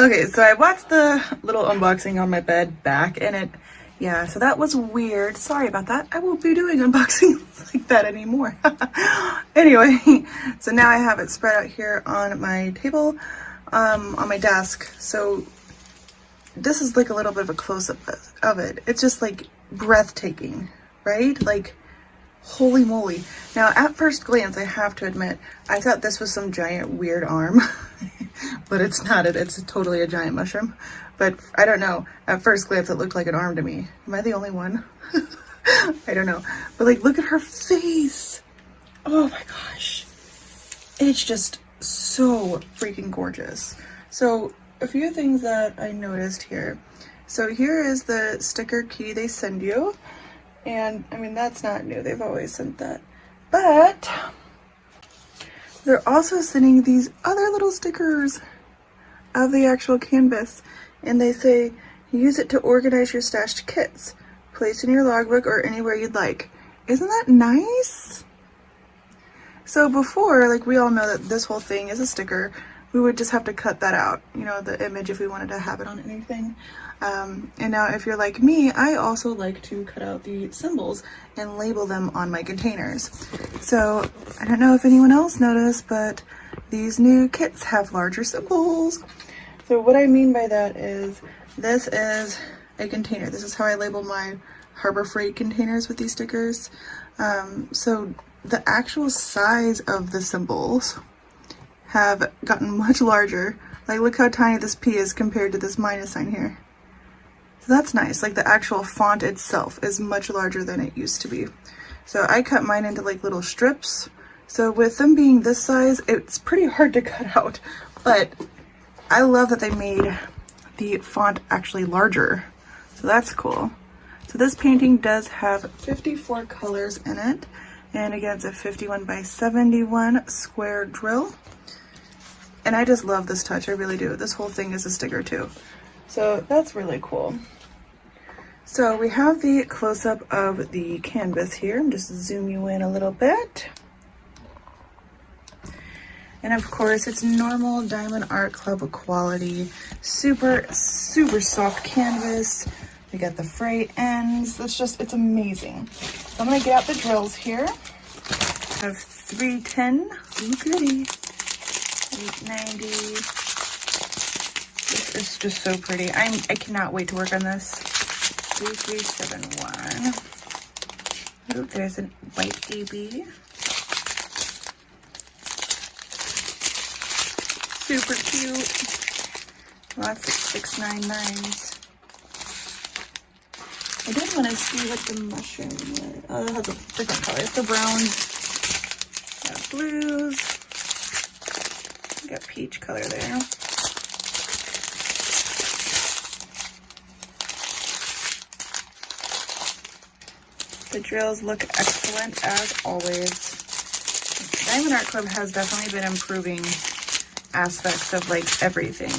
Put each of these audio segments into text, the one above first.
Okay, so I watched the little unboxing on my bed back and yeah, so that was weird. Sorry about that. I won't be doing unboxings like that anymore. Anyway, so now I have it spread out here on my table, on my desk. So this is like a little bit of a close-up of it. It's just like breathtaking, right? Like, holy moly. Now, at first glance, I have to admit, I thought this was some giant weird arm, but it's not. It's totally a giant mushroom. But I don't know. At first glance, it looked like an arm to me. Am I the only one? I don't know. But like, look at her face. Oh my gosh. It's just so freaking gorgeous. So a few things that I noticed here. So here is the sticker key they send you. And I mean, that's not new. They've always sent that. But they're also sending these other little stickers of the actual canvas. And they say, use it to organize your stashed kits. Place in your logbook or anywhere you'd like. Isn't that nice? So before, like, we all know that this whole thing is a sticker. We would just have to cut that out, you know, the image, if we wanted to have it on anything. And now if you're like me, I also like to cut out the symbols and label them on my containers. So I don't know if anyone else noticed, but these new kits have larger symbols. So what I mean by that is, this is a container. This is how I label my Harbor Freight containers with these stickers. So the actual size of the symbols have gotten much larger. Like, look how tiny this P is compared to this minus sign here. So that's nice. Like, the actual font itself is much larger than it used to be. So I cut mine into like little strips. So with them being this size, it's pretty hard to cut out. But I love that they made the font actually larger. So that's cool. So this painting does have 54 colors in it. And again, it's a 51 by 71 square drill. And I just love this touch, I really do. This whole thing is a sticker too. So that's really cool. So we have the close-up of the canvas here. I'm just zoom you in a little bit. And of course, it's normal Diamond Art Club quality, super, super soft canvas. We got the frayed ends. It's amazing. So I'm gonna get out the drills here. I have 310, ooh goody, 890. This is just so pretty. I cannot wait to work on this. 3371. Oh, there's a white AB. Super cute. Lots of 699s. I did want to see what the mushroom was. Oh, it has a different color. It's the browns. Got blues. Got peach color there. The drills look excellent as always. Diamond Art Club has definitely been improving aspects of like everything.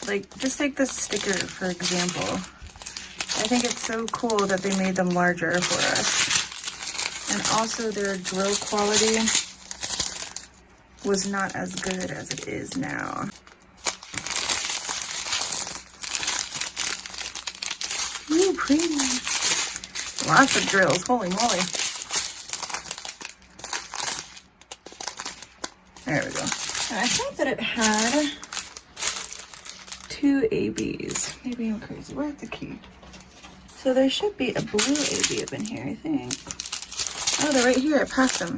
Like, just take this sticker for example. I think it's so cool that they made them larger for us. And also their drill quality was not as good as it is now. Ooh, pretty. Lots of drills, holy moly. There we go. And I thought that it had 2 ABs. Maybe I'm crazy. Where's the key? So there should be a blue AB up in here, I think. Oh, they're right here. I passed them.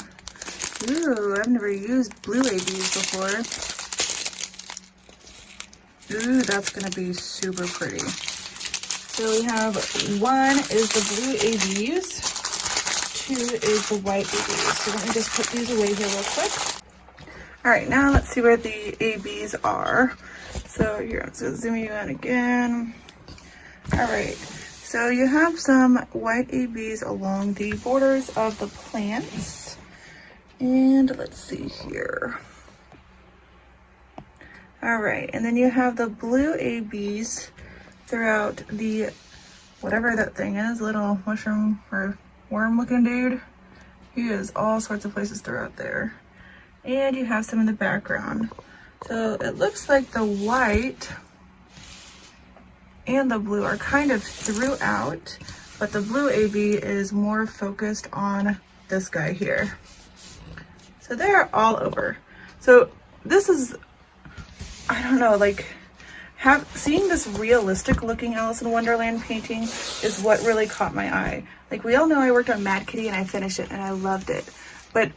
Ooh, I've never used blue ABs before. Ooh, that's gonna be super pretty. So we have 1 is the blue ABs, 2 is the white ABs. So let me just put these away here real quick. All right, now let's see where the ABs are. So here, I'm just zoom you in again. All right. So you have some white ABs along the borders of the plants. And let's see here. All right, and then you have the blue ABs throughout the, whatever that thing is, little mushroom or worm looking dude. He is all sorts of places throughout there. And you have some in the background. So it looks like the white and the blue are kind of throughout, but the blue AB is more focused on this guy here. So they're all over. So this is, I don't know, like seeing this realistic looking Alice in Wonderland painting is what really caught my eye. Like, we all know I worked on Mad Kitty and I finished it and I loved it. But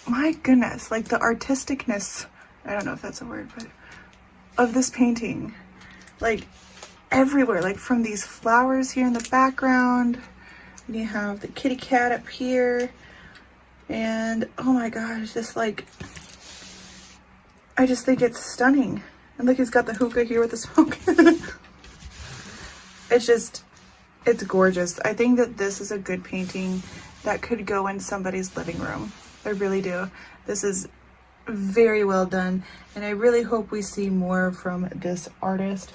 my goodness, like the artisticness, I don't know if that's a word, but of this painting, like everywhere, like from these flowers here in the background, and you have the kitty cat up here, and oh my gosh, just like, I just think it's stunning. And look, he's got the hookah here with the smoke. It's gorgeous. I think that this is a good painting that could go in somebody's living room. I really do. This is very well done, and I really hope we see more from this artist,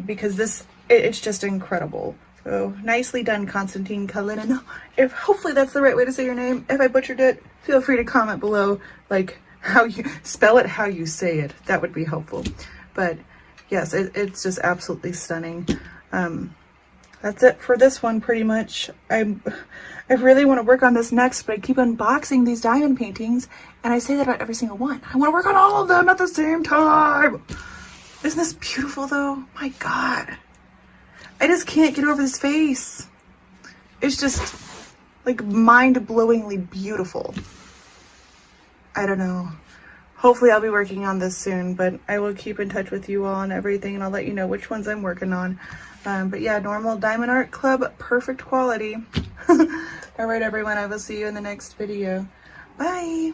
because it's just incredible. So nicely done, Konstantin Kalinin. If hopefully that's the right way to say your name. If I butchered it, feel free to comment below, like how you spell it, how you say it. That would be helpful. But yes, it's just absolutely stunning. That's it for this one, pretty much. I really want to work on this next, but I keep unboxing these diamond paintings, and I say that about every single one. I want to work on all of them at the same time. Isn't this beautiful, though? My God. I just can't get over this face. It's just, like, mind-blowingly beautiful. I don't know. Hopefully I'll be working on this soon, but I will keep in touch with you all and everything, and I'll let you know which ones I'm working on. But yeah, normal Diamond Art Club, perfect quality. All right, everyone, I will see you in the next video. Bye.